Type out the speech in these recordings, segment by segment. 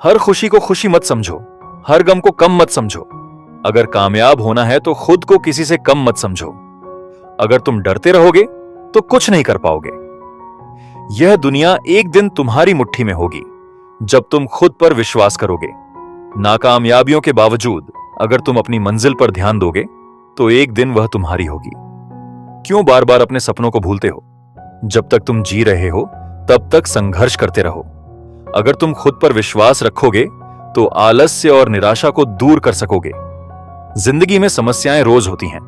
हर खुशी को खुशी मत समझो, हर गम को कम मत समझो। अगर कामयाब होना है तो खुद को किसी से कम मत समझो। अगर तुम डरते रहोगे तो कुछ नहीं कर पाओगे। यह दुनिया एक दिन तुम्हारी मुट्ठी में होगी जब तुम खुद पर विश्वास करोगे। नाकामयाबियों के बावजूद अगर तुम अपनी मंजिल पर ध्यान दोगे तो एक दिन वह तुम्हारी होगी। क्यों बार बार अपने सपनों को भूलते हो? जब तक तुम जी रहे हो तब तक संघर्ष करते रहो। अगर तुम खुद पर विश्वास रखोगे तो आलस्य और निराशा को दूर कर सकोगे। जिंदगी में समस्याएं रोज होती हैं,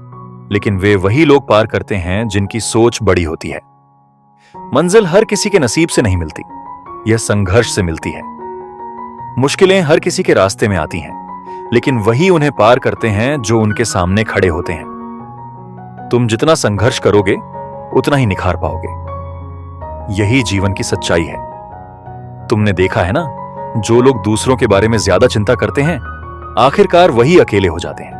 लेकिन वे वही लोग पार करते हैं जिनकी सोच बड़ी होती है। मंजिल हर किसी के नसीब से नहीं मिलती, यह संघर्ष से मिलती है। मुश्किलें हर किसी के रास्ते में आती हैं, लेकिन वही उन्हें पार करते हैं जो उनके सामने खड़े होते हैं। तुम जितना संघर्ष करोगे उतना ही निखार पाओगे। यही जीवन की सच्चाई है। तुमने देखा है ना, जो लोग दूसरों के बारे में ज्यादा चिंता करते हैं आखिरकार वही अकेले हो जाते हैं।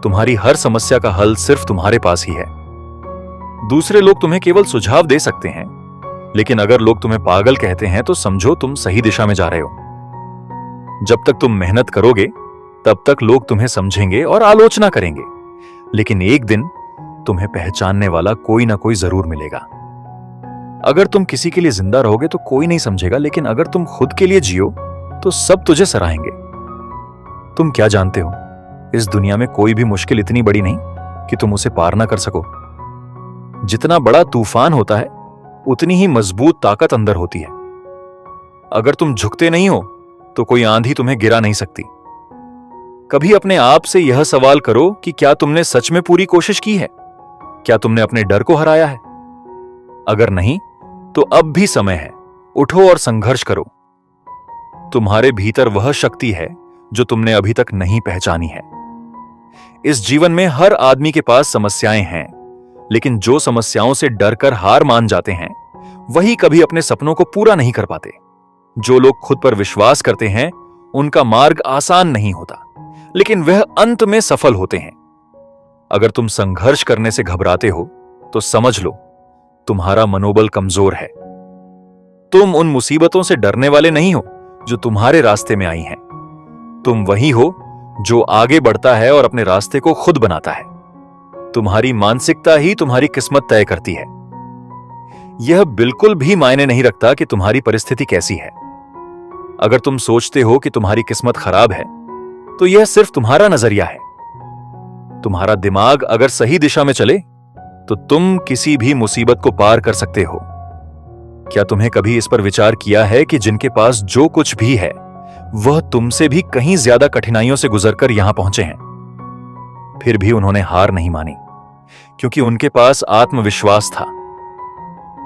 तुम्हारी हर समस्या का हल सिर्फ तुम्हारे पास ही है। दूसरे लोग तुम्हें केवल सुझाव दे सकते हैं, लेकिन अगर लोग तुम्हें पागल कहते हैं तो समझो तुम सही दिशा में जा रहे हो। जब तक तुम मेहनत करोगे तब तक लोग तुम्हें समझेंगे और आलोचना करेंगे, लेकिन एक दिन तुम्हें पहचानने वाला कोई ना कोई जरूर मिलेगा। अगर तुम किसी के लिए जिंदा रहोगे तो कोई नहीं समझेगा, लेकिन अगर तुम खुद के लिए जियो तो सब तुझे सराहेंगे। तुम क्या जानते हो, इस दुनिया में कोई भी मुश्किल इतनी बड़ी नहीं कि तुम उसे पार ना कर सको। जितना बड़ा तूफान होता है उतनी ही मजबूत ताकत अंदर होती है। अगर तुम झुकते नहीं हो तो कोई आंधी तुम्हें गिरा नहीं सकती। कभी अपने आप से यह सवाल करो कि क्या तुमने सच में पूरी कोशिश की है? क्या तुमने अपने डर को हराया है? अगर नहीं तो अब भी समय है, उठो और संघर्ष करो। तुम्हारे भीतर वह शक्ति है जो तुमने अभी तक नहीं पहचानी है। इस जीवन में हर आदमी के पास समस्याएं हैं, लेकिन जो समस्याओं से डरकर हार मान जाते हैं वही कभी अपने सपनों को पूरा नहीं कर पाते। जो लोग खुद पर विश्वास करते हैं उनका मार्ग आसान नहीं होता, लेकिन वह अंत में सफल होते हैं। अगर तुम संघर्ष करने से घबराते हो तो समझ लो तुम्हारा मनोबल कमजोर है। तुम उन मुसीबतों से डरने वाले नहीं हो जो तुम्हारे रास्ते में आई हैं। तुम वही हो जो आगे बढ़ता है और अपने रास्ते को खुद बनाता है। तुम्हारी मानसिकता ही तुम्हारी किस्मत तय करती है। यह बिल्कुल भी मायने नहीं रखता कि तुम्हारी परिस्थिति कैसी है। अगर तुम सोचते हो कि तुम्हारी किस्मत खराब है तो यह सिर्फ तुम्हारा नजरिया है। तुम्हारा दिमाग अगर सही दिशा में चले तो तुम किसी भी मुसीबत को पार कर सकते हो। क्या तुम्हें कभी इस पर विचार किया है कि जिनके पास जो कुछ भी है वह तुमसे भी कहीं ज्यादा कठिनाइयों से गुजरकर यहां पहुंचे हैं, फिर भी उन्होंने हार नहीं मानी, क्योंकि उनके पास आत्मविश्वास था।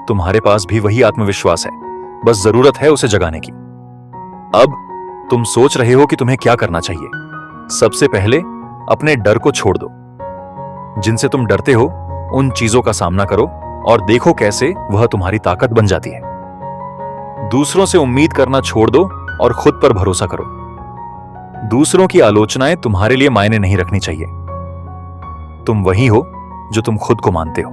तुम्हारे पास भी वही आत्मविश्वास है, बस जरूरत है उसे जगाने की। अब तुम सोच रहे हो कि तुम्हें क्या करना चाहिए। सबसे पहले अपने डर को छोड़ दो। जिनसे तुम डरते हो उन चीजों का सामना करो और देखो कैसे वह तुम्हारी ताकत बन जाती है। दूसरों से उम्मीद करना छोड़ दो और खुद पर भरोसा करो। दूसरों की आलोचनाएं तुम्हारे लिए मायने नहीं रखनी चाहिए। तुम वही हो जो तुम खुद को मानते हो,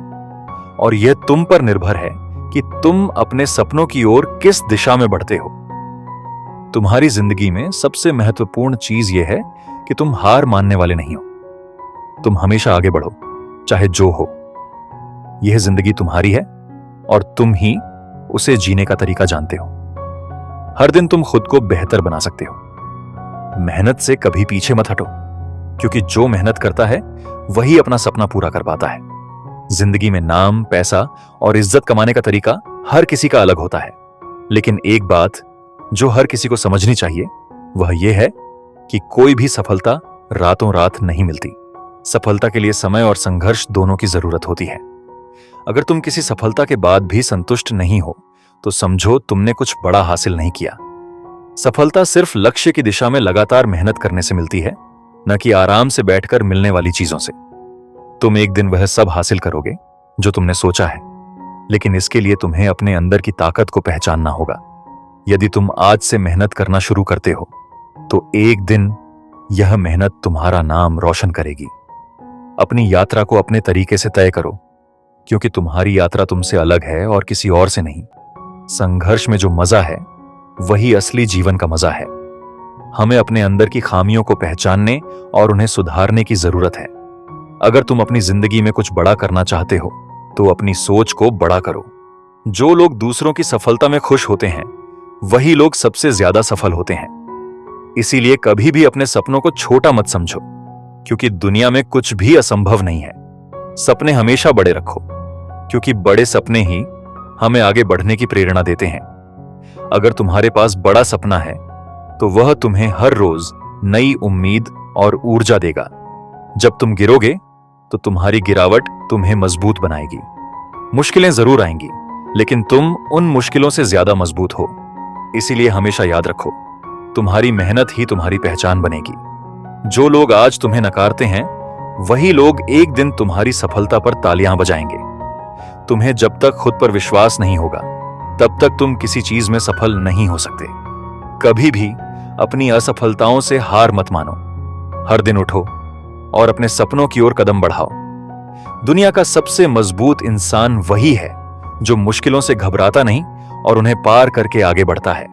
और यह तुम पर निर्भर है कि तुम अपने सपनों की ओर किस दिशा में बढ़ते हो। तुम्हारी जिंदगी में सबसे महत्वपूर्ण चीज यह है कि तुम हार मानने वाले नहीं हो। तुम हमेशा आगे बढ़ो, चाहे जो हो। यह जिंदगी तुम्हारी है और तुम ही उसे जीने का तरीका जानते हो। हर दिन तुम खुद को बेहतर बना सकते हो। मेहनत से कभी पीछे मत हटो, क्योंकि जो मेहनत करता है वही अपना सपना पूरा कर पाता है। जिंदगी में नाम, पैसा और इज्जत कमाने का तरीका हर किसी का अलग होता है, लेकिन एक बात जो हर किसी को समझनी चाहिए वह यह है कि कोई भी सफलता रातों रात नहीं मिलती। सफलता के लिए समय और संघर्ष दोनों की जरूरत होती है। अगर तुम किसी सफलता के बाद भी संतुष्ट नहीं हो तो समझो तुमने कुछ बड़ा हासिल नहीं किया। सफलता सिर्फ लक्ष्य की दिशा में लगातार मेहनत करने से मिलती है, न कि आराम से बैठकर मिलने वाली चीजों से। तुम एक दिन वह सब हासिल करोगे जो तुमने सोचा है, लेकिन इसके लिए तुम्हें अपने अंदर की ताकत को पहचानना होगा। यदि तुम आज से मेहनत करना शुरू करते हो तो एक दिन यह मेहनत तुम्हारा नाम रोशन करेगी। अपनी यात्रा को अपने तरीके से तय करो, क्योंकि तुम्हारी यात्रा तुमसे अलग है और किसी और से नहीं। संघर्ष में जो मजा है वही असली जीवन का मजा है। हमें अपने अंदर की खामियों को पहचानने और उन्हें सुधारने की जरूरत है। अगर तुम अपनी जिंदगी में कुछ बड़ा करना चाहते हो तो अपनी सोच को बड़ा करो। जो लोग दूसरों की सफलता में खुश होते हैं वही लोग सबसे ज्यादा सफल होते हैं। इसीलिए कभी भी अपने सपनों को छोटा मत समझो, क्योंकि दुनिया में कुछ भी असंभव नहीं है। सपने हमेशा बड़े रखो, क्योंकि बड़े सपने ही हमें आगे बढ़ने की प्रेरणा देते हैं। अगर तुम्हारे पास बड़ा सपना है तो वह तुम्हें हर रोज नई उम्मीद और ऊर्जा देगा। जब तुम गिरोगे तो तुम्हारी गिरावट तुम्हें मजबूत बनाएगी। मुश्किलें जरूर आएंगी, लेकिन तुम उन मुश्किलों से ज्यादा मजबूत हो। इसीलिए हमेशा याद रखो, तुम्हारी मेहनत ही तुम्हारी पहचान बनेगी। जो लोग आज तुम्हें नकारते हैं वही लोग एक दिन तुम्हारी सफलता पर तालियां बजाएंगे। तुम्हें जब तक खुद पर विश्वास नहीं होगा तब तक तुम किसी चीज में सफल नहीं हो सकते। कभी भी अपनी असफलताओं से हार मत मानो। हर दिन उठो और अपने सपनों की ओर कदम बढ़ाओ। दुनिया का सबसे मजबूत इंसान वही है जो मुश्किलों से घबराता नहीं और उन्हें पार करके आगे बढ़ता है।